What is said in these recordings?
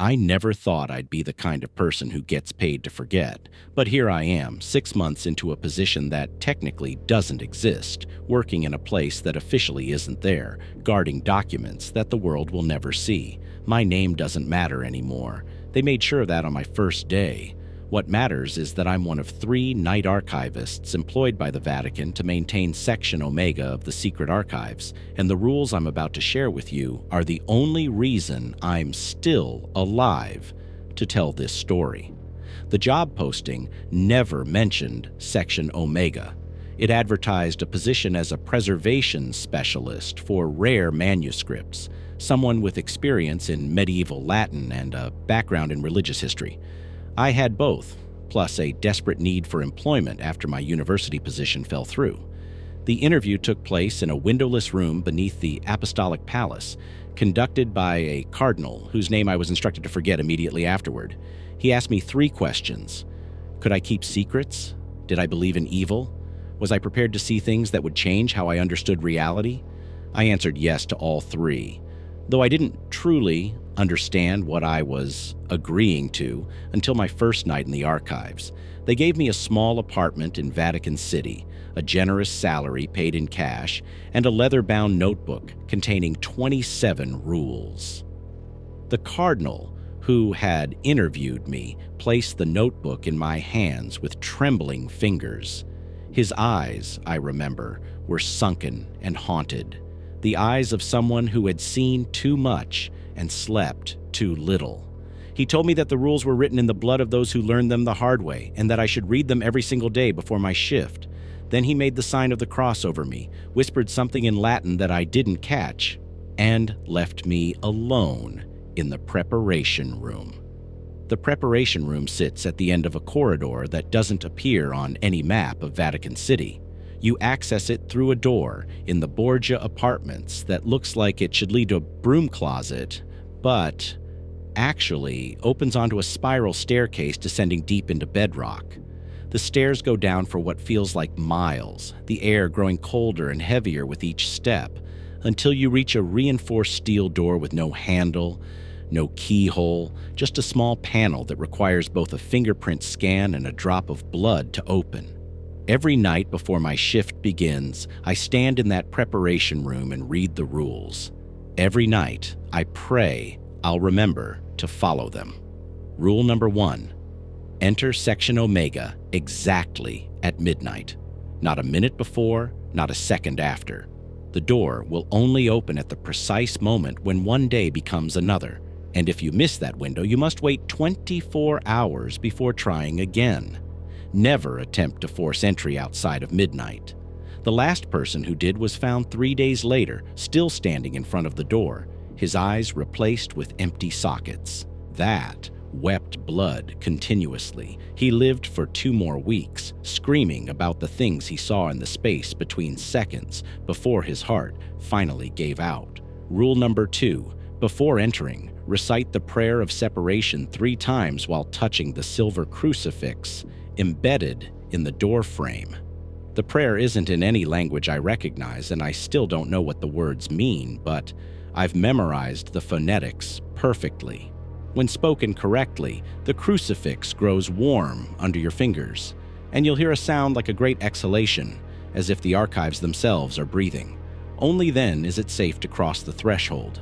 I never thought I'd be the kind of person who gets paid to forget, but here I am, 6 months into a position that technically doesn't exist, working in a place that officially isn't there, guarding documents that the world will never see. My name doesn't matter anymore. They made sure of that on my first day. What matters is that I'm one of 3 night archivists employed by the Vatican to maintain Section Omega of the secret archives, and the rules I'm about to share with you are the only reason I'm still alive to tell this story. The job posting never mentioned Section Omega. It advertised a position as a preservation specialist for rare manuscripts, someone with experience in medieval Latin and a background in religious history. I had both, plus a desperate need for employment after my university position fell through. The interview took place in a windowless room beneath the Apostolic Palace, conducted by a cardinal whose name I was instructed to forget immediately afterward. He asked me 3 questions. Could I keep secrets? Did I believe in evil? Was I prepared to see things that would change how I understood reality? I answered yes to all 3, though I didn't truly understand what I was agreeing to until my first night in the archives. They gave me a small apartment in Vatican City, a generous salary paid in cash, and a leather-bound notebook containing 27 rules. The Cardinal, who had interviewed me, placed the notebook in my hands with trembling fingers. His eyes, I remember, were sunken and haunted, the eyes of someone who had seen too much and slept too little. He told me that the rules were written in the blood of those who learned them the hard way, and that I should read them every single day before my shift. Then he made the sign of the cross over me, whispered something in Latin that I didn't catch, and left me alone in the preparation room. The preparation room sits at the end of a corridor that doesn't appear on any map of Vatican City. You access it through a door in the Borgia apartments that looks like it should lead to a broom closet, but actually opens onto a spiral staircase descending deep into bedrock. The stairs go down for what feels like miles, the air growing colder and heavier with each step, until you reach a reinforced steel door with no handle, no keyhole, just a small panel that requires both a fingerprint scan and a drop of blood to open. Every night before my shift begins, I stand in that preparation room and read the rules. Every night, I pray I'll remember to follow them. Rule number 1. Enter Section Omega exactly at midnight. Not a minute before, not a second after. The door will only open at the precise moment when one day becomes another, and if you miss that window, you must wait 24 hours before trying again. Never attempt to force entry outside of midnight. The last person who did was found 3 days later, still standing in front of the door, his eyes replaced with empty sockets. That wept blood continuously. He lived for 2 more weeks, screaming about the things he saw in the space between seconds before his heart finally gave out. Rule number 2. Before entering, recite the prayer of separation 3 times while touching the silver crucifix embedded in the door frame. The prayer isn't in any language I recognize, and I still don't know what the words mean, but I've memorized the phonetics perfectly. When spoken correctly, the crucifix grows warm under your fingers, and you'll hear a sound like a great exhalation, as if the archives themselves are breathing. Only then is it safe to cross the threshold.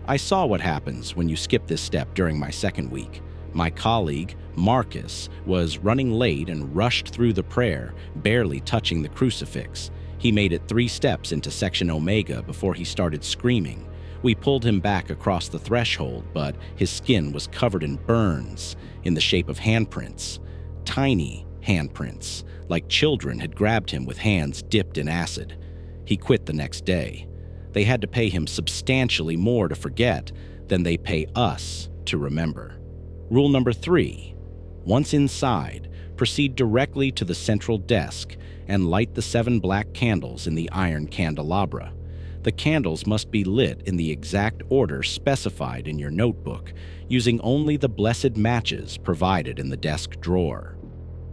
I saw what happens when you skip this step during my second week. My colleague, Marcus, was running late and rushed through the prayer, barely touching the crucifix. He made it 3 steps into Section Omega before he started screaming. We pulled him back across the threshold, but his skin was covered in burns in the shape of handprints. Tiny handprints, like children had grabbed him with hands dipped in acid. He quit the next day. They had to pay him substantially more to forget than they pay us to remember. Rule number 3. Once inside, proceed directly to the central desk and light the 7 black candles in the iron candelabra. The candles must be lit in the exact order specified in your notebook, using only the blessed matches provided in the desk drawer.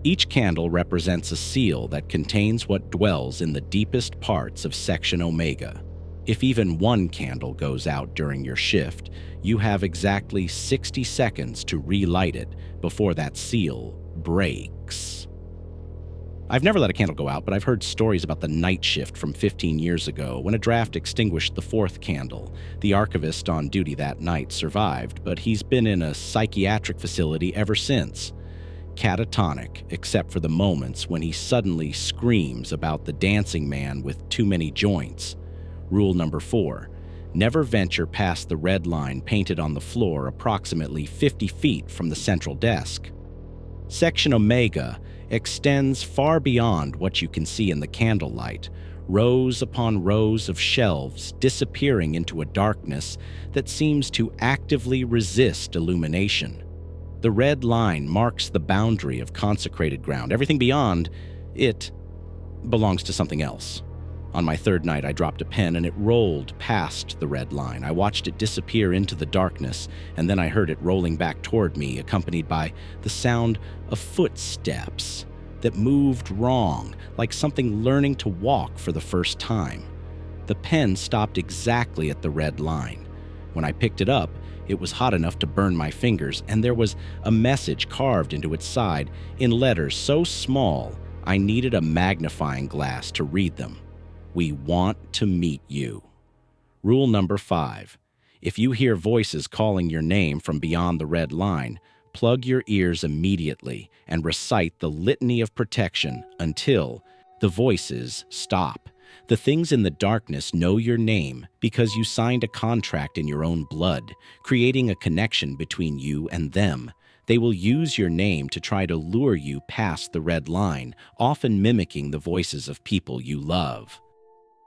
Each candle represents a seal that contains what dwells in the deepest parts of Section Omega. If even one candle goes out during your shift, you have exactly 60 seconds to relight it before that seal breaks. I've never let a candle go out, but I've heard stories about the night shift from 15 years ago when a draft extinguished the fourth candle. The archivist on duty that night survived, but he's been in a psychiatric facility ever since. Catatonic, except for the moments when he suddenly screams about the dancing man with too many joints. Rule number 4. Never venture past the red line painted on the floor approximately 50 feet from the central desk. Section Omega extends far beyond what you can see in the candlelight, rows upon rows of shelves disappearing into a darkness that seems to actively resist illumination. The red line marks the boundary of consecrated ground. Everything beyond it belongs to something else. On my third night, I dropped a pen and it rolled past the red line. I watched it disappear into the darkness, and then I heard it rolling back toward me, accompanied by the sound of footsteps that moved wrong, like something learning to walk for the first time. The pen stopped exactly at the red line. When I picked it up, it was hot enough to burn my fingers, and there was a message carved into its side in letters so small I needed a magnifying glass to read them. We want to meet you. Rule number 5. If you hear voices calling your name from beyond the red line, plug your ears immediately and recite the litany of protection until the voices stop. The things in the darkness know your name because you signed a contract in your own blood, creating a connection between you and them. They will use your name to try to lure you past the red line, often mimicking the voices of people you love.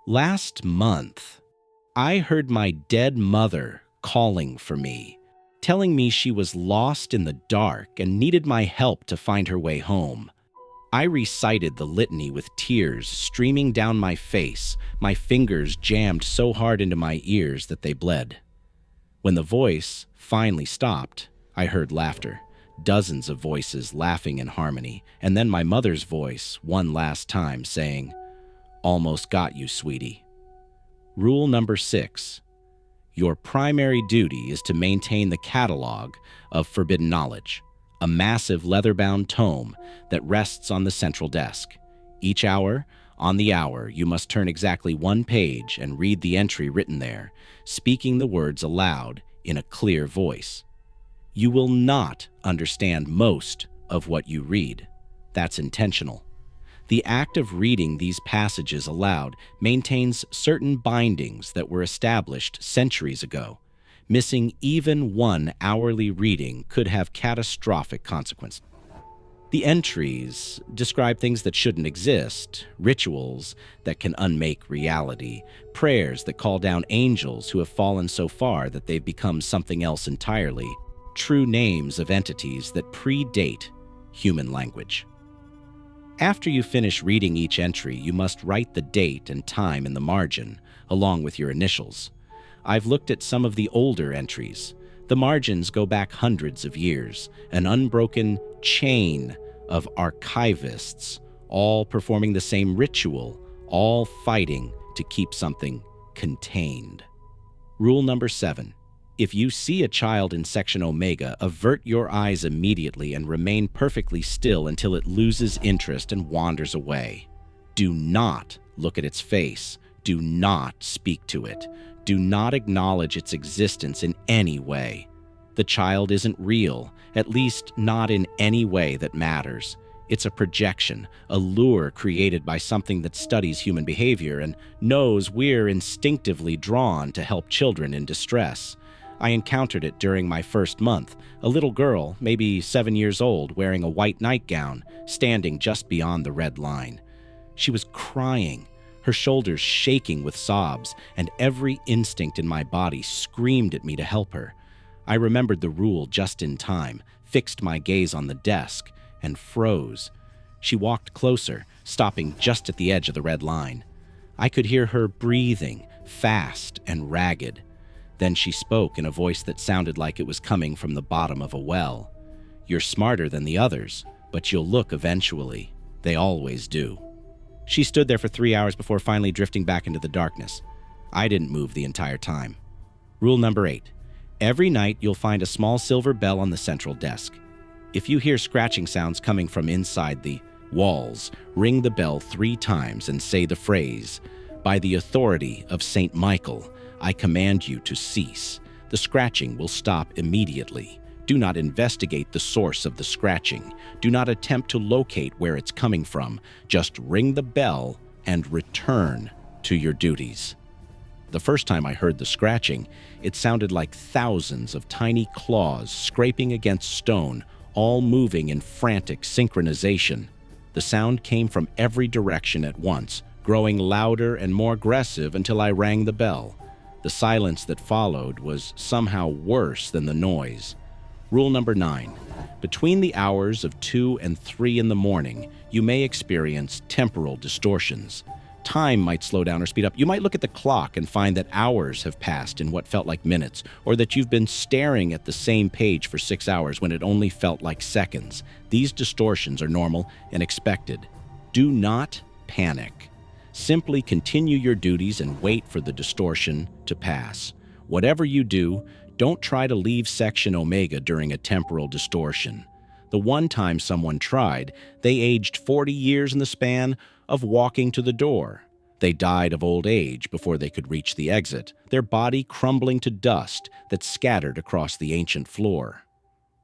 Last month, I heard my dead mother calling for me, telling me she was lost in the dark and needed my help to find her way home. I recited the litany with tears streaming down my face, my fingers jammed so hard into my ears that they bled. When the voice finally stopped, I heard laughter, dozens of voices laughing in harmony, and then my mother's voice one last time saying, "Almost got you, sweetie." Rule number 6. Your primary duty is to maintain the catalog of forbidden knowledge, a massive leather-bound tome that rests on the central desk. Each hour, on the hour, you must turn exactly one page and read the entry written there, speaking the words aloud in a clear voice. You will not understand most of what you read. That's intentional. The act of reading these passages aloud maintains certain bindings that were established centuries ago. Missing even one hourly reading could have catastrophic consequences. The entries describe things that shouldn't exist, rituals that can unmake reality, prayers that call down angels who have fallen so far that they've become something else entirely, true names of entities that predate human language. After you finish reading each entry, you must write the date and time in the margin, along with your initials. I've looked at some of the older entries. The margins go back hundreds of years, an unbroken chain of archivists, all performing the same ritual, all fighting to keep something contained. Rule number 7. If you see a child in Section Omega, avert your eyes immediately and remain perfectly still until it loses interest and wanders away. Do not look at its face. Do not speak to it. Do not acknowledge its existence in any way. The child isn't real, at least not in any way that matters. It's a projection, a lure created by something that studies human behavior and knows we're instinctively drawn to help children in distress. I encountered it during my first month, a little girl, maybe 7 years old, wearing a white nightgown, standing just beyond the red line. She was crying, her shoulders shaking with sobs, and every instinct in my body screamed at me to help her. I remembered the rule just in time, fixed my gaze on the desk, and froze. She walked closer, stopping just at the edge of the red line. I could hear her breathing, fast and ragged. Then she spoke in a voice that sounded like it was coming from the bottom of a well. "You're smarter than the others, but you'll look eventually. They always do." She stood there for 3 hours before finally drifting back into the darkness. I didn't move the entire time. Rule number 8. Every night you'll find a small silver bell on the central desk. If you hear scratching sounds coming from inside the walls, ring the bell 3 times and say the phrase, "By the authority of Saint Michael, I command you to cease." The scratching will stop immediately. Do not investigate the source of the scratching. Do not attempt to locate where it's coming from. Just ring the bell and return to your duties. The first time I heard the scratching, it sounded like thousands of tiny claws scraping against stone, all moving in frantic synchronization. The sound came from every direction at once, growing louder and more aggressive until I rang the bell. The silence that followed was somehow worse than the noise. Rule number 9. Between the hours of 2 and 3 in the morning, you may experience temporal distortions. Time might slow down or speed up. You might look at the clock and find that hours have passed in what felt like minutes, or that you've been staring at the same page for 6 hours when it only felt like seconds. These distortions are normal and expected. Do not panic. Simply continue your duties and wait for the distortion to pass. Whatever you do, don't try to leave Section Omega during a temporal distortion. The one time someone tried, they aged 40 years in the span of walking to the door. They died of old age before they could reach the exit, their body crumbling to dust that scattered across the ancient floor.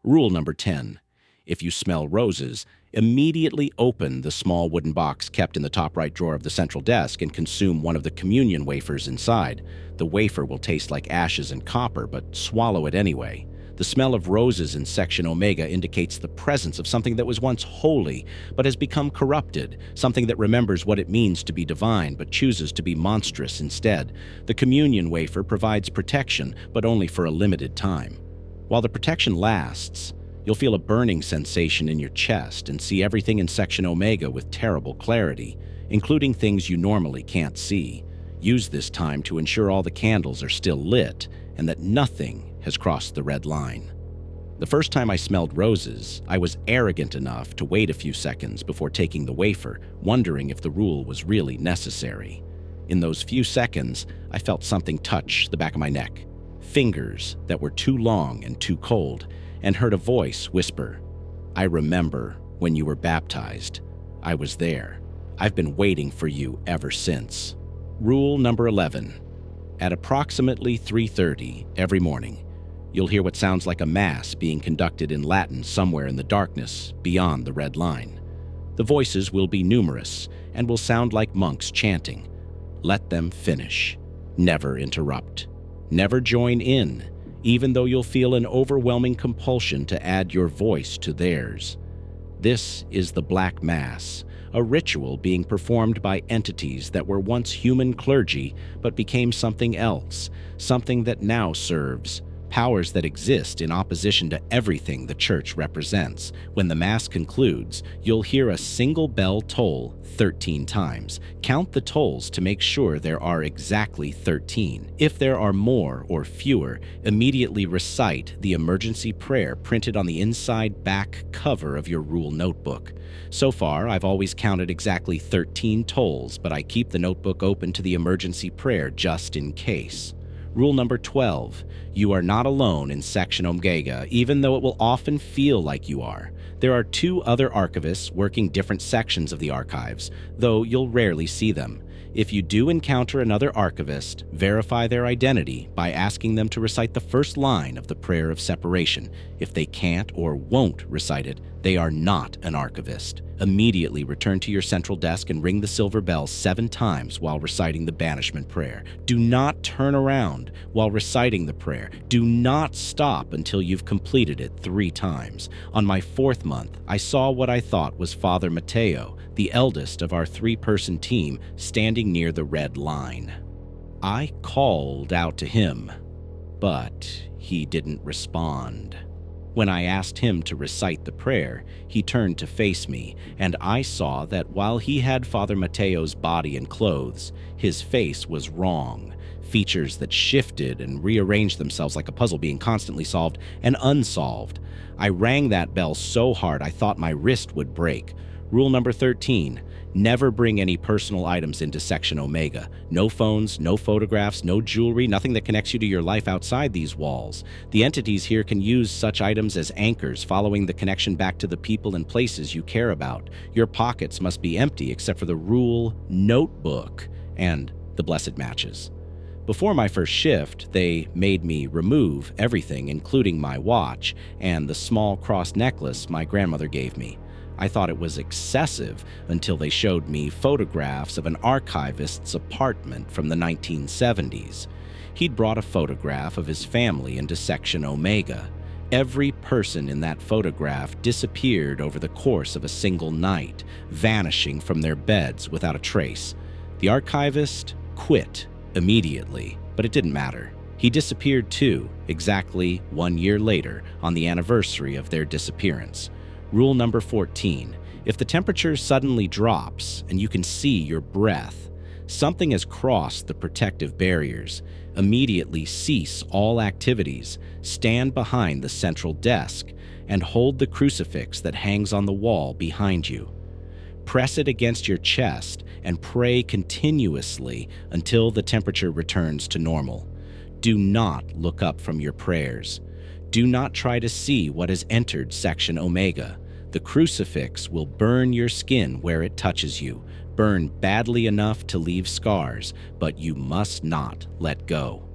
Rule number 10. If you smell roses, immediately open the small wooden box kept in the top right drawer of the central desk and consume one of the communion wafers inside. The wafer will taste like ashes and copper, but swallow it anyway. The smell of roses in Section Omega indicates the presence of something that was once holy, but has become corrupted, something that remembers what it means to be divine, but chooses to be monstrous instead. The communion wafer provides protection, but only for a limited time. While the protection lasts, you'll feel a burning sensation in your chest and see everything in Section Omega with terrible clarity, including things you normally can't see. Use this time to ensure all the candles are still lit and that nothing has crossed the red line. The first time I smelled roses, I was arrogant enough to wait a few seconds before taking the wafer, wondering if the rule was really necessary. In those few seconds, I felt something touch the back of my neck, fingers that were too long and too cold, and heard a voice whisper, "I remember when you were baptized. I was there. I've been waiting for you ever since." Rule number 11. At approximately 3:30 every morning, you'll hear what sounds like a mass being conducted in Latin somewhere in the darkness beyond the red line. The voices will be numerous and will sound like monks chanting. Let them finish. Never interrupt. Never join in, even though you'll feel an overwhelming compulsion to add your voice to theirs. This is the Black Mass, a ritual being performed by entities that were once human clergy but became something else, something that now serves powers that exist in opposition to everything the Church represents. When the Mass concludes, you'll hear a single bell toll 13 times. Count the tolls to make sure there are exactly 13. If there are more or fewer, immediately recite the emergency prayer printed on the inside back cover of your rule notebook. So far, I've always counted exactly 13 tolls, but I keep the notebook open to the emergency prayer just in case. Rule number 12. You are not alone in Section Omega, even though it will often feel like you are. There are 2 other archivists working different sections of the archives, though you'll rarely see them. If you do encounter another archivist, verify their identity by asking them to recite the first line of the prayer of separation. If they can't or won't recite it, they are not an archivist. Immediately return to your central desk and ring the silver bell 7 times while reciting the banishment prayer. Do not turn around while reciting the prayer. Do not stop until you've completed it 3 times. On my 4th month, I saw what I thought was Father Mateo, the eldest of our 3-person team, standing near the red line. I called out to him, but he didn't respond. When I asked him to recite the prayer, he turned to face me, and I saw that while he had Father Mateo's body and clothes, his face was wrong. Features that shifted and rearranged themselves like a puzzle being constantly solved and unsolved. I rang that bell so hard I thought my wrist would break. Rule number 13. Never bring any personal items into Section Omega. No phones, no photographs, no jewelry, nothing that connects you to your life outside these walls. The entities here can use such items as anchors, following the connection back to the people and places you care about. Your pockets must be empty except for the rule notebook and the blessed matches. Before my first shift, they made me remove everything, including my watch and the small cross necklace my grandmother gave me. I thought it was excessive until they showed me photographs of an archivist's apartment from the 1970s. He'd brought a photograph of his family into Section Omega. Every person in that photograph disappeared over the course of a single night, vanishing from their beds without a trace. The archivist quit immediately, but it didn't matter. He disappeared too, exactly 1 year later, on the anniversary of their disappearance. Rule number 14. If the temperature suddenly drops and you can see your breath, something has crossed the protective barriers. Immediately cease all activities, stand behind the central desk, and hold the crucifix that hangs on the wall behind you. Press it against your chest and pray continuously until the temperature returns to normal. Do not look up from your prayers. Do not try to see what has entered Section Omega. The crucifix will burn your skin where it touches you, burn badly enough to leave scars, but you must not let go.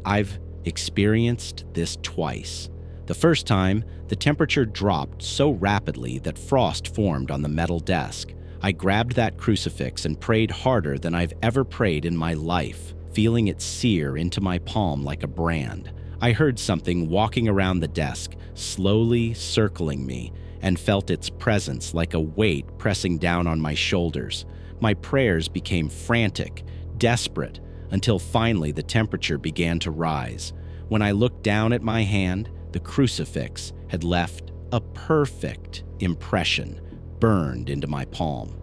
I've experienced this twice. The first time, the temperature dropped so rapidly that frost formed on the metal desk. I grabbed that crucifix and prayed harder than I've ever prayed in my life, feeling it sear into my palm like a brand. I heard something walking around the desk, slowly circling me, and felt its presence like a weight pressing down on my shoulders. My prayers became frantic, desperate, until finally the temperature began to rise. When I looked down at my hand, the crucifix had left a perfect impression burned into my palm.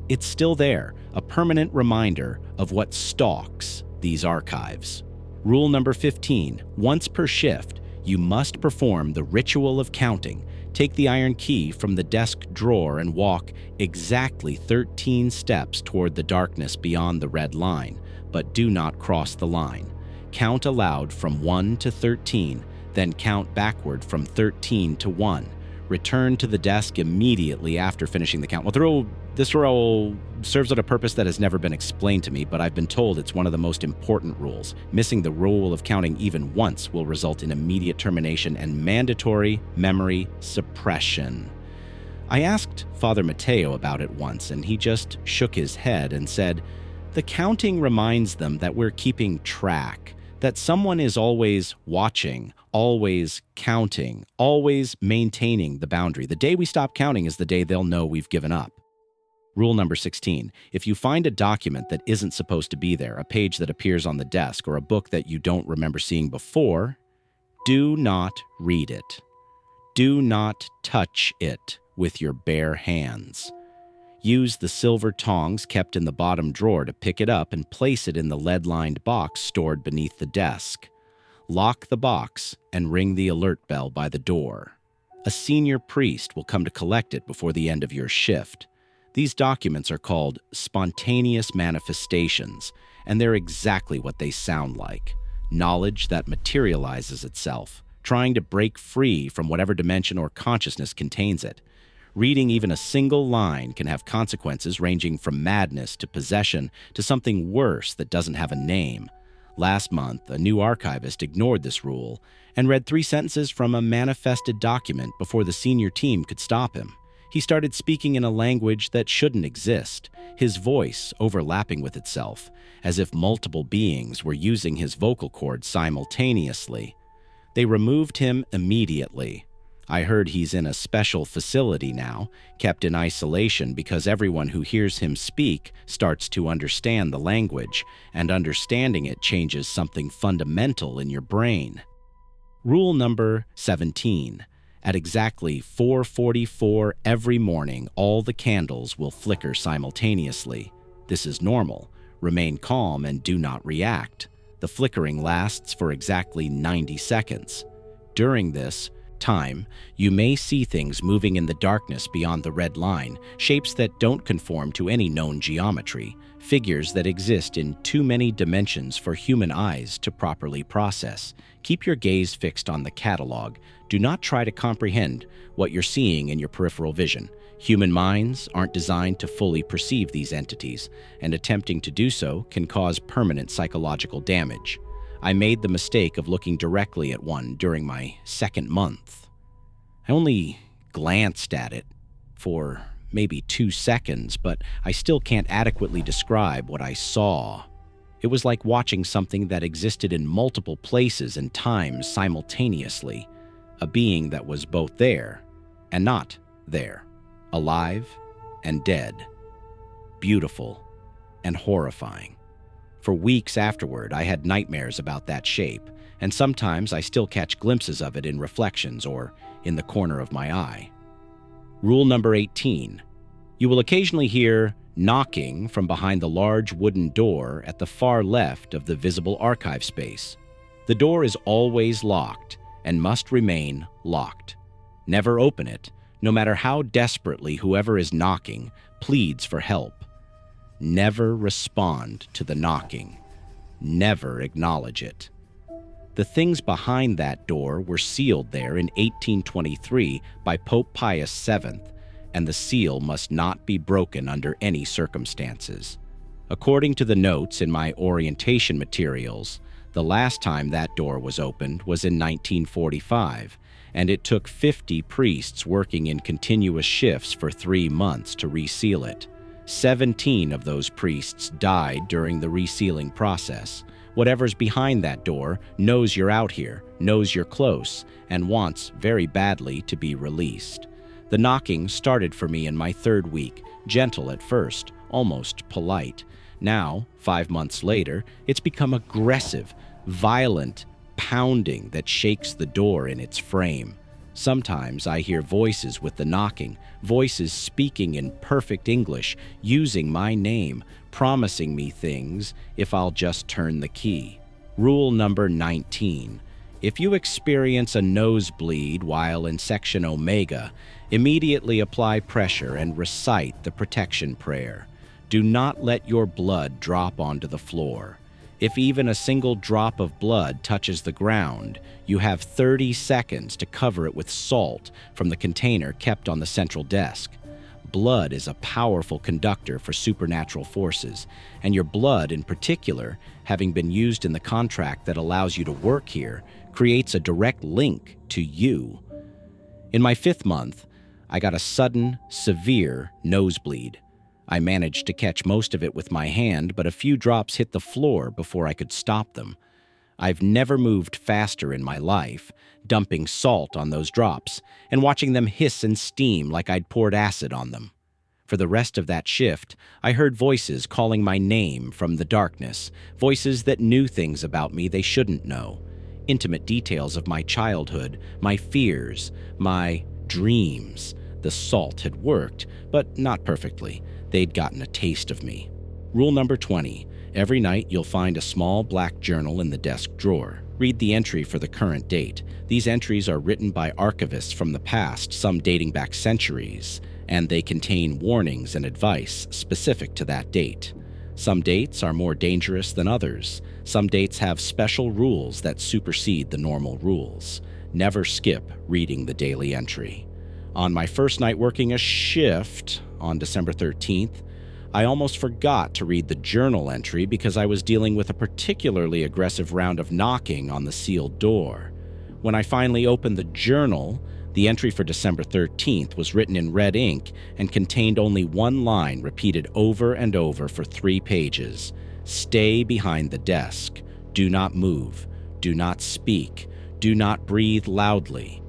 It's still there, a permanent reminder of what stalks these archives. Rule number 15. Once per shift, you must perform the ritual of counting. Take the iron key from the desk drawer and walk exactly 13 steps toward the darkness beyond the red line, but do not cross the line. Count aloud from 1 to 13, then count backward from 13 to 1. Return to the desk immediately after finishing the count. This rule serves at a purpose that has never been explained to me, but I've been told it's one of the most important rules. Missing the rule of counting even once will result in immediate termination and mandatory memory suppression. I asked Father Mateo about it once, and he just shook his head and said, "The counting reminds them that we're keeping track, that someone is always watching, always counting, always maintaining the boundary. The day we stop counting is the day they'll know we've given up." Rule number 16. If you find a document that isn't supposed to be there, a page that appears on the desk, or a book that you don't remember seeing before, do not read it. Do not touch it with your bare hands. Use the silver tongs kept in the bottom drawer to pick it up and place it in the lead-lined box stored beneath the desk. Lock the box and ring the alert bell by the door. A senior priest will come to collect it before the end of your shift. These documents are called spontaneous manifestations, and they're exactly what they sound like. Knowledge that materializes itself, trying to break free from whatever dimension or consciousness contains it. Reading even a single line can have consequences ranging from madness to possession to something worse that doesn't have a name. Last month, a new archivist ignored this rule and read 3 sentences from a manifested document before the senior team could stop him. He started speaking in a language that shouldn't exist, his voice overlapping with itself, as if multiple beings were using his vocal cords simultaneously. They removed him immediately. I heard he's in a special facility now, kept in isolation because everyone who hears him speak starts to understand the language, and understanding it changes something fundamental in your brain. Rule number 17. At exactly 4:44 every morning, all the candles will flicker simultaneously. This is normal. Remain calm and do not react. The flickering lasts for exactly 90 seconds. During this, time, you may see things moving in the darkness beyond the red line, shapes that don't conform to any known geometry, figures that exist in too many dimensions for human eyes to properly process. Keep your gaze fixed on the catalog. Do not try to comprehend what you're seeing in your peripheral vision. Human minds aren't designed to fully perceive these entities, and attempting to do so can cause permanent psychological damage. I made the mistake of looking directly at one during my second month. I only glanced at it for maybe 2 seconds, but I still can't adequately describe what I saw. It was like watching something that existed in multiple places and times simultaneously, a being that was both there and not there, alive and dead, beautiful and horrifying. For weeks afterward, I had nightmares about that shape, and sometimes I still catch glimpses of it in reflections or in the corner of my eye. Rule number 18. You will occasionally hear knocking from behind the large wooden door at the far left of the visible archive space. The door is always locked and must remain locked. Never open it, no matter how desperately whoever is knocking pleads for help. Never respond to the knocking. Never acknowledge it. The things behind that door were sealed there in 1823 by Pope Pius VII, and the seal must not be broken under any circumstances. According to the notes in my orientation materials, the last time that door was opened was in 1945, and it took 50 priests working in continuous shifts for 3 months to reseal it. 17 of those priests died during the resealing process. Whatever's behind that door knows you're out here, knows you're close, and wants very badly to be released. The knocking started for me in my 3rd week, gentle at first, almost polite. Now, 5 months later, it's become aggressive, violent, pounding that shakes the door in its frame. Sometimes I hear voices with the knocking, voices speaking in perfect English, using my name, promising me things if I'll just turn the key. Rule number 19. If you experience a nosebleed while in section Omega, immediately apply pressure and recite the protection prayer. Do not let your blood drop onto the floor. If even a single drop of blood touches the ground, you have 30 seconds to cover it with salt from the container kept on the central desk. Blood is a powerful conductor for supernatural forces, and your blood in particular, having been used in the contract that allows you to work here, creates a direct link to you. In my 5th month, I got a sudden, severe nosebleed. I managed to catch most of it with my hand, but a few drops hit the floor before I could stop them. I've never moved faster in my life, dumping salt on those drops and watching them hiss and steam like I'd poured acid on them. For the rest of that shift, I heard voices calling my name from the darkness, voices that knew things about me they shouldn't know, intimate details of my childhood, my fears, my dreams. The salt had worked, but not perfectly. They'd gotten a taste of me. Rule number 20. Every night you'll find a small black journal in the desk drawer. Read the entry for the current date. These entries are written by archivists from the past, some dating back centuries, and they contain warnings and advice specific to that date. Some dates are more dangerous than others. Some dates have special rules that supersede the normal rules. Never skip reading the daily entry. On my first night working a shift on December 13th, I almost forgot to read the journal entry because I was dealing with a particularly aggressive round of knocking on the sealed door. When I finally opened the journal, the entry for December 13th was written in red ink and contained only one line repeated over and over for 3 pages. Stay behind the desk. Do not move. Do not speak. Do not breathe loudly.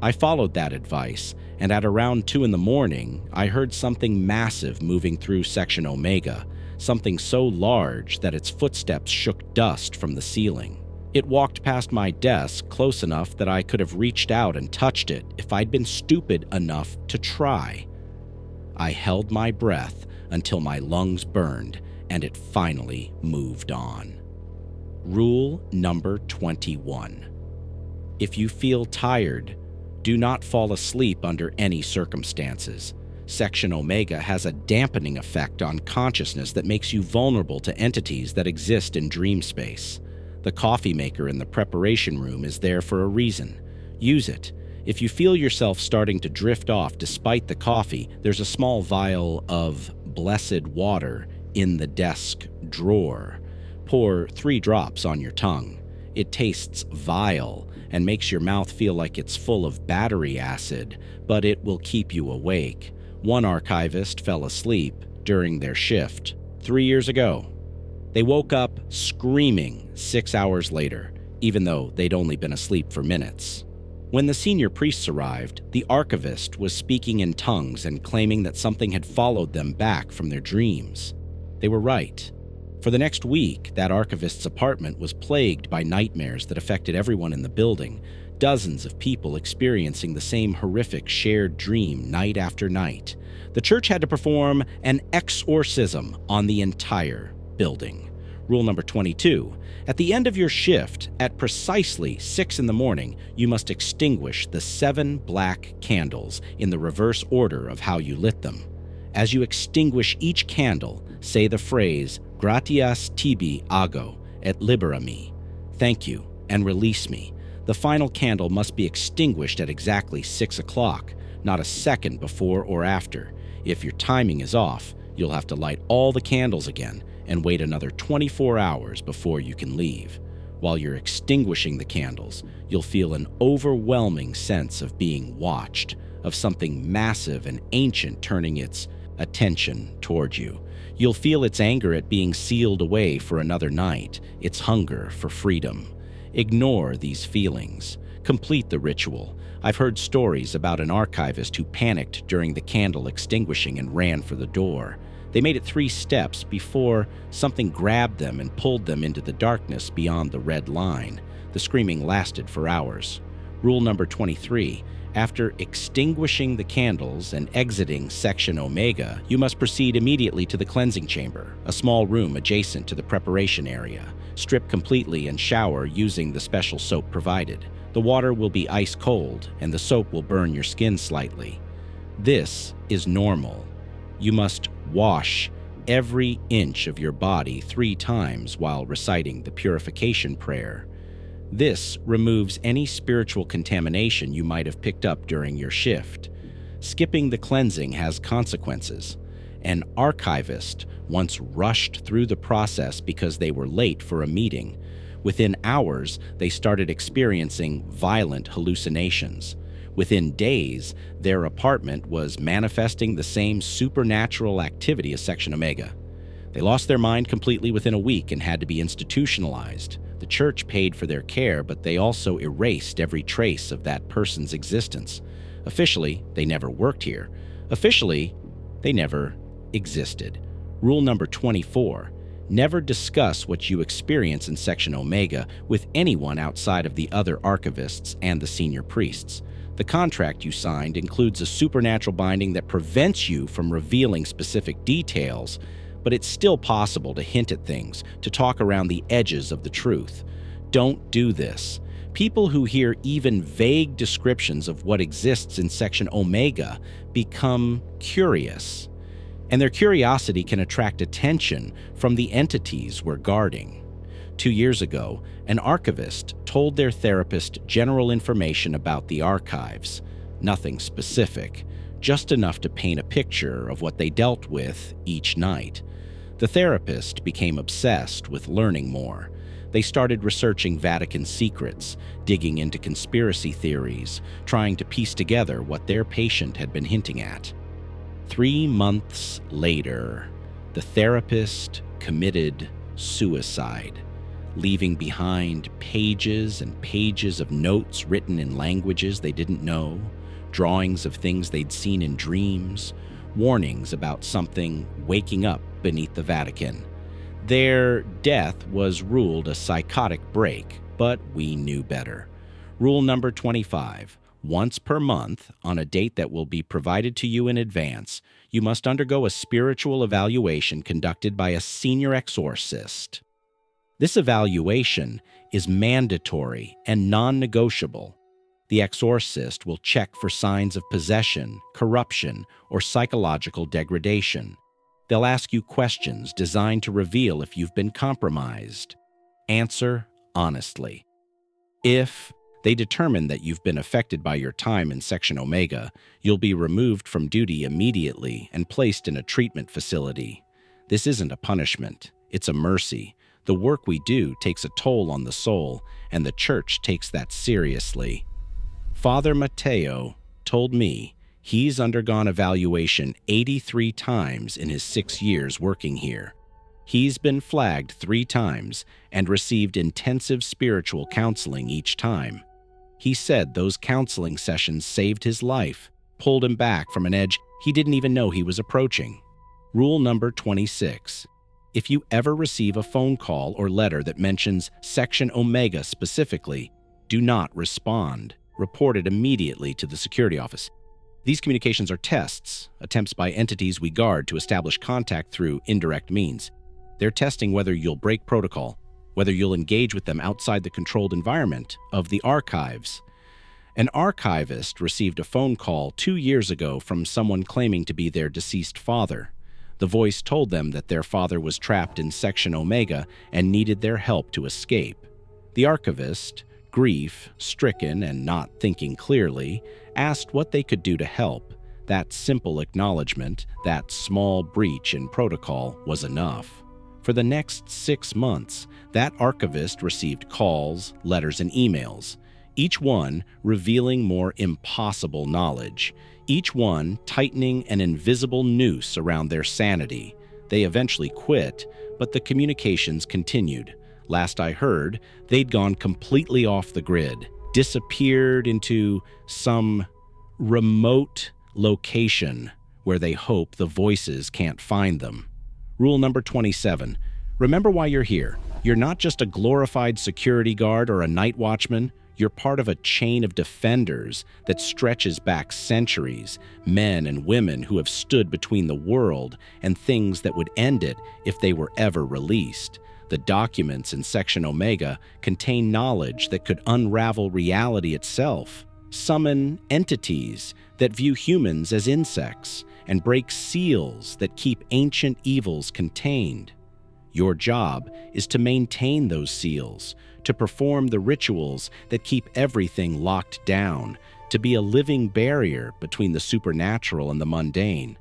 I followed that advice, and at around 2 a.m, I heard something massive moving through section Omega, something so large that its footsteps shook dust from the ceiling. It walked past my desk close enough that I could have reached out and touched it if I'd been stupid enough to try. I held my breath until my lungs burned, and it finally moved on. Rule number 21. If you feel tired, Do not fall asleep under any circumstances. Section Omega has a dampening effect on consciousness that makes you vulnerable to entities that exist in dream space. The coffee maker in the preparation room is there for a reason. Use it. If you feel yourself starting to drift off despite the coffee, there's a small vial of blessed water in the desk drawer. Pour 3 drops on your tongue. It tastes vile and makes your mouth feel like it's full of battery acid, but it will keep you awake. One archivist fell asleep during their shift 3 years ago. They woke up screaming 6 hours later, even though they'd only been asleep for minutes. When the senior priests arrived, the archivist was speaking in tongues and claiming that something had followed them back from their dreams. They were right. For the next week, that archivist's apartment was plagued by nightmares that affected everyone in the building, dozens of people experiencing the same horrific shared dream night after night. The church had to perform an exorcism on the entire building. Rule number 22. At the end of your shift, at precisely 6 in the morning, you must extinguish the 7 black candles in the reverse order of how you lit them. As you extinguish each candle, say the phrase, "Gratias tibi ago, et libera me." Thank you, and release me. The final candle must be extinguished at exactly 6 o'clock, not a second before or after. If your timing is off, you'll have to light all the candles again and wait another 24 hours before you can leave. While you're extinguishing the candles, you'll feel an overwhelming sense of being watched, of something massive and ancient turning its attention toward you. You'll feel its anger at being sealed away for another night, its hunger for freedom. Ignore these feelings. Complete the ritual. I've heard stories about an archivist who panicked during the candle extinguishing and ran for the door. They made it 3 steps before something grabbed them and pulled them into the darkness beyond the red line. The screaming lasted for hours. Rule number 23. After extinguishing the candles and exiting Section Omega, you must proceed immediately to the cleansing chamber, a small room adjacent to the preparation area. Strip completely and shower using the special soap provided. The water will be ice cold, and the soap will burn your skin slightly. This is normal. You must wash every inch of your body 3 times while reciting the purification prayer. This removes any spiritual contamination you might have picked up during your shift. Skipping the cleansing has consequences. An archivist once rushed through the process because they were late for a meeting. Within hours, they started experiencing violent hallucinations. Within days, their apartment was manifesting the same supernatural activity as Section Omega. They lost their mind completely within a week and had to be institutionalized. The church paid for their care, but they also erased every trace of that person's existence. Officially, they never worked here. Officially, they never existed. Rule number 24. Never discuss what you experience in Section Omega with anyone outside of the other archivists and the senior priests. The contract you signed includes a supernatural binding that prevents you from revealing specific details, but it's still possible to hint at things, to talk around the edges of the truth. Don't do this. People who hear even vague descriptions of what exists in Section Omega become curious, and their curiosity can attract attention from the entities we're guarding. 2 years ago, an archivist told their therapist general information about the archives, nothing specific, just enough to paint a picture of what they dealt with each night. The therapist became obsessed with learning more. They started researching Vatican secrets, digging into conspiracy theories, trying to piece together what their patient had been hinting at. 3 months later, the therapist committed suicide, leaving behind pages and pages of notes written in languages they didn't know, drawings of things they'd seen in dreams, warnings about something waking up beneath the Vatican. Their death was ruled a psychotic break, but we knew better. Rule number 25. Once per month, on a date that will be provided to you in advance, you must undergo a spiritual evaluation conducted by a senior exorcist. This evaluation is mandatory and non-negotiable. The exorcist will check for signs of possession, corruption, or psychological degradation. They'll ask you questions designed to reveal if you've been compromised. Answer honestly. If they determine that you've been affected by your time in Section Omega, you'll be removed from duty immediately and placed in a treatment facility. This isn't a punishment, it's a mercy. The work we do takes a toll on the soul, and the Church takes that seriously. Father Mateo told me he's undergone evaluation 83 times in his 6 years working here. He's been flagged 3 times and received intensive spiritual counseling each time. He said those counseling sessions saved his life, pulled him back from an edge he didn't even know he was approaching. Rule number 26. If you ever receive a phone call or letter that mentions Section Omega specifically, do not respond. Report it immediately to the security office. These communications are tests, attempts by entities we guard to establish contact through indirect means. They're testing whether you'll break protocol, whether you'll engage with them outside the controlled environment of the archives. An archivist received a phone call 2 years ago from someone claiming to be their deceased father. The voice told them that their father was trapped in Section Omega and needed their help to escape. The archivist, grief-stricken and not thinking clearly, asked what they could do to help. That simple acknowledgement, that small breach in protocol, was enough. For the next 6 months, that archivist received calls, letters, and emails, each one revealing more impossible knowledge, each one tightening an invisible noose around their sanity. They eventually quit, but the communications continued. Last I heard, they'd gone completely off the grid, disappeared into some remote location where they hope the voices can't find them. Rule number 27. Remember why you're here. You're not just a glorified security guard or a night watchman. You're part of a chain of defenders that stretches back centuries, men and women who have stood between the world and things that would end it if they were ever released. The documents in Section Omega contain knowledge that could unravel reality itself, summon entities that view humans as insects, and break seals that keep ancient evils contained. Your job is to maintain those seals, to perform the rituals that keep everything locked down, to be a living barrier between the supernatural and the mundane.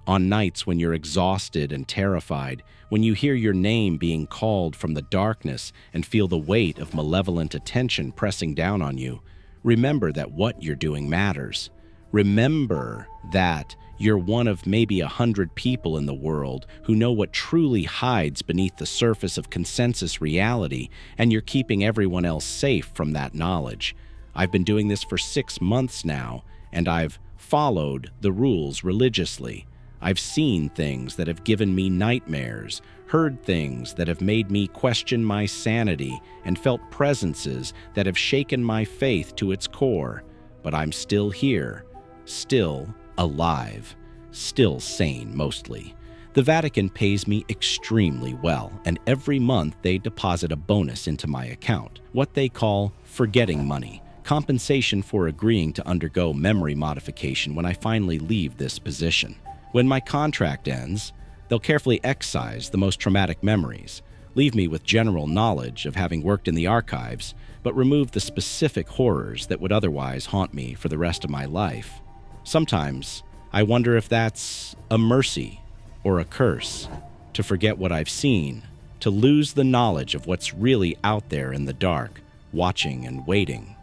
On nights when you're exhausted and terrified, when you hear your name being called from the darkness and feel the weight of malevolent attention pressing down on you, remember that what you're doing matters. Remember that you're one of maybe 100 people in the world who know what truly hides beneath the surface of consensus reality, and you're keeping everyone else safe from that knowledge. I've been doing this for 6 months now, and I've followed the rules religiously. I've seen things that have given me nightmares, heard things that have made me question my sanity, and felt presences that have shaken my faith to its core. But I'm still here, still alive, still sane mostly. The Vatican pays me extremely well, and every month they deposit a bonus into my account, what they call forgetting money, compensation for agreeing to undergo memory modification when I finally leave this position. When my contract ends, they'll carefully excise the most traumatic memories, leave me with general knowledge of having worked in the archives, but remove the specific horrors that would otherwise haunt me for the rest of my life. Sometimes, I wonder if that's a mercy or a curse, to forget what I've seen, to lose the knowledge of what's really out there in the dark, watching and waiting.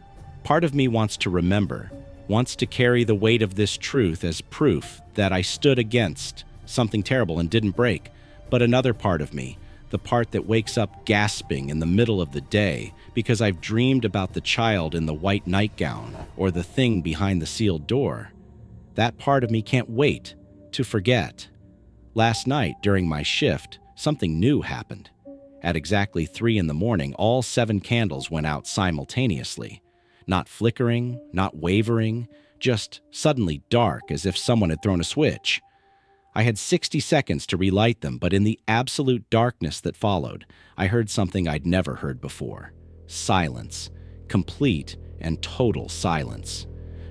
Part of me wants to remember, wants to carry the weight of this truth as proof that I stood against something terrible and didn't break. But another part of me, the part that wakes up gasping in the middle of the day because I've dreamed about the child in the white nightgown or the thing behind the sealed door, that part of me can't wait to forget. Last night, during my shift, something new happened. At exactly 3 a.m, all 7 candles went out simultaneously. Not flickering, not wavering, just suddenly dark as if someone had thrown a switch. I had 60 seconds to relight them, but in the absolute darkness that followed, I heard something I'd never heard before. Silence. Complete and total silence.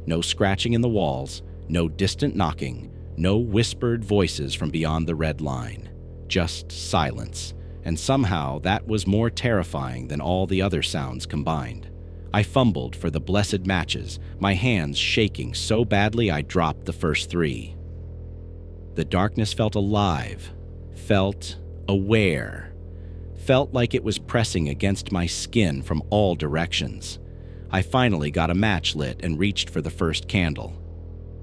No scratching in the walls, no distant knocking, no whispered voices from beyond the red line. Just silence. And somehow that was more terrifying than all the other sounds combined. I fumbled for the blessed matches, my hands shaking so badly I dropped the first 3. The darkness felt alive, felt aware, felt like it was pressing against my skin from all directions. I finally got a match lit and reached for the first candle.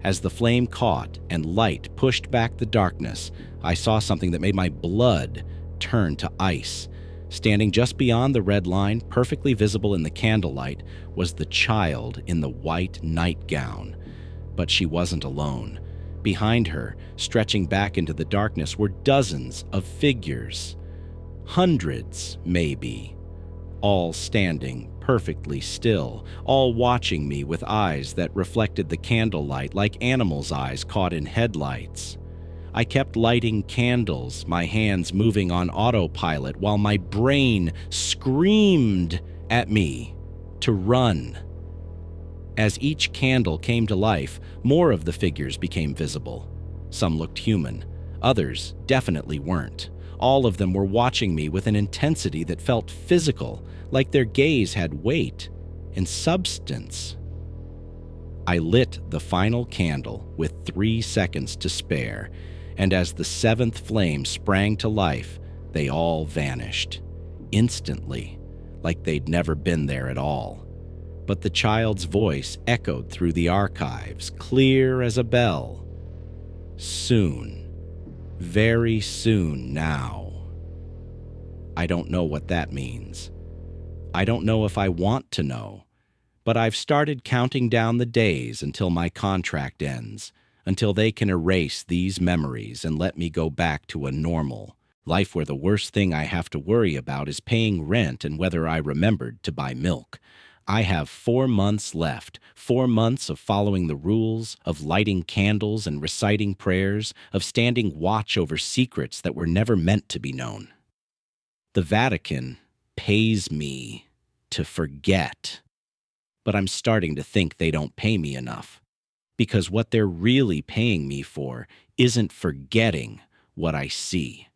As the flame caught and light pushed back the darkness, I saw something that made my blood turn to ice. Standing just beyond the red line, perfectly visible in the candlelight, was the child in the white nightgown. But she wasn't alone. Behind her, stretching back into the darkness, were dozens of figures. Hundreds, maybe. All standing perfectly still, all watching me with eyes that reflected the candlelight like animals' eyes caught in headlights. I kept lighting candles, my hands moving on autopilot while my brain screamed at me to run. As each candle came to life, more of the figures became visible. Some looked human, others definitely weren't. All of them were watching me with an intensity that felt physical, like their gaze had weight and substance. I lit the final candle with 3 seconds to spare, and as the 7th flame sprang to life, they all vanished, instantly, like they'd never been there at all. But the child's voice echoed through the archives, clear as a bell. Soon, very soon now. I don't know what that means. I don't know if I want to know, but I've started counting down the days until my contract ends, until they can erase these memories and let me go back to a normal life where the worst thing I have to worry about is paying rent and whether I remembered to buy milk. I have 4 months left, 4 months of following the rules, of lighting candles and reciting prayers, of standing watch over secrets that were never meant to be known. The Vatican pays me to forget, but I'm starting to think they don't pay me enough, because what they're really paying me for isn't forgetting what I see.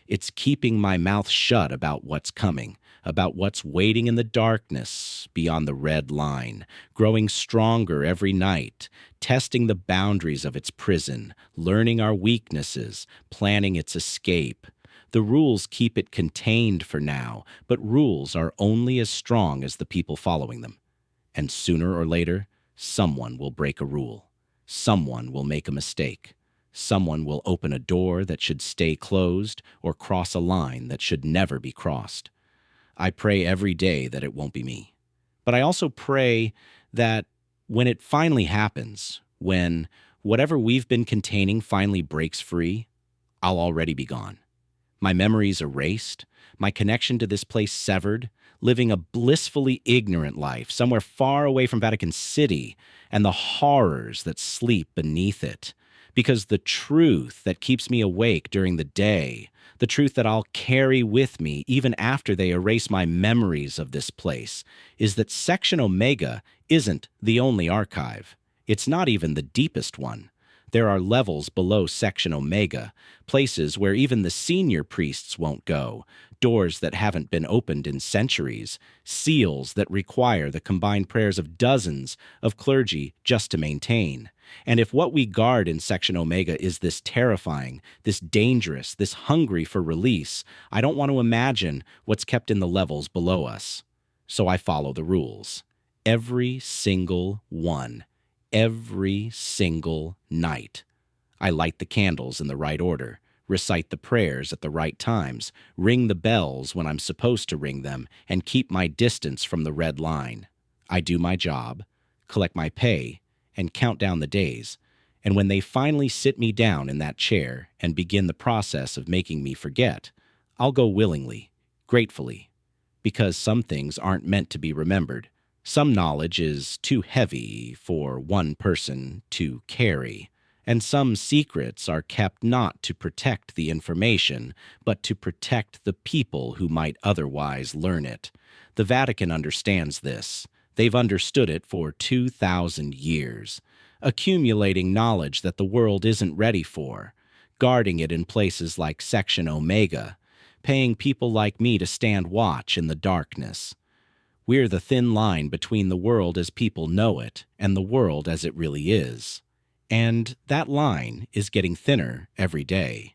It's keeping my mouth shut about what's coming, about what's waiting in the darkness beyond the red line, growing stronger every night, testing the boundaries of its prison, learning our weaknesses, planning its escape. The rules keep it contained for now, but rules are only as strong as the people following them. And sooner or later, someone will break a rule. Someone will make a mistake. Someone will open a door that should stay closed or cross a line that should never be crossed. I pray every day that it won't be me. But I also pray that when it finally happens, when whatever we've been containing finally breaks free, I'll already be gone. My memories erased, my connection to this place severed, living a blissfully ignorant life somewhere far away from Vatican City and the horrors that sleep beneath it. Because the truth that keeps me awake during the day, the truth that I'll carry with me even after they erase my memories of this place, is that Section Omega isn't the only archive. It's not even the deepest one. There are levels below Section Omega, places where even the senior priests won't go, doors that haven't been opened in centuries, seals that require the combined prayers of dozens of clergy just to maintain. And if what we guard in Section Omega is this terrifying, this dangerous, this hungry for release, I don't want to imagine what's kept in the levels below us. So I follow the rules. Every single one. Every single night. I light the candles in the right order, recite the prayers at the right times, ring the bells when I'm supposed to ring them, and keep my distance from the red line. I do my job, collect my pay, and count down the days. And when they finally sit me down in that chair and begin the process of making me forget, I'll go willingly, gratefully, because some things aren't meant to be remembered. Some knowledge is too heavy for one person to carry, and some secrets are kept not to protect the information, but to protect the people who might otherwise learn it. The Vatican understands this. They've understood it for 2,000 years, accumulating knowledge that the world isn't ready for, guarding it in places like Section Omega, paying people like me to stand watch in the darkness. We're the thin line between the world as people know it and the world as it really is. And that line is getting thinner every day.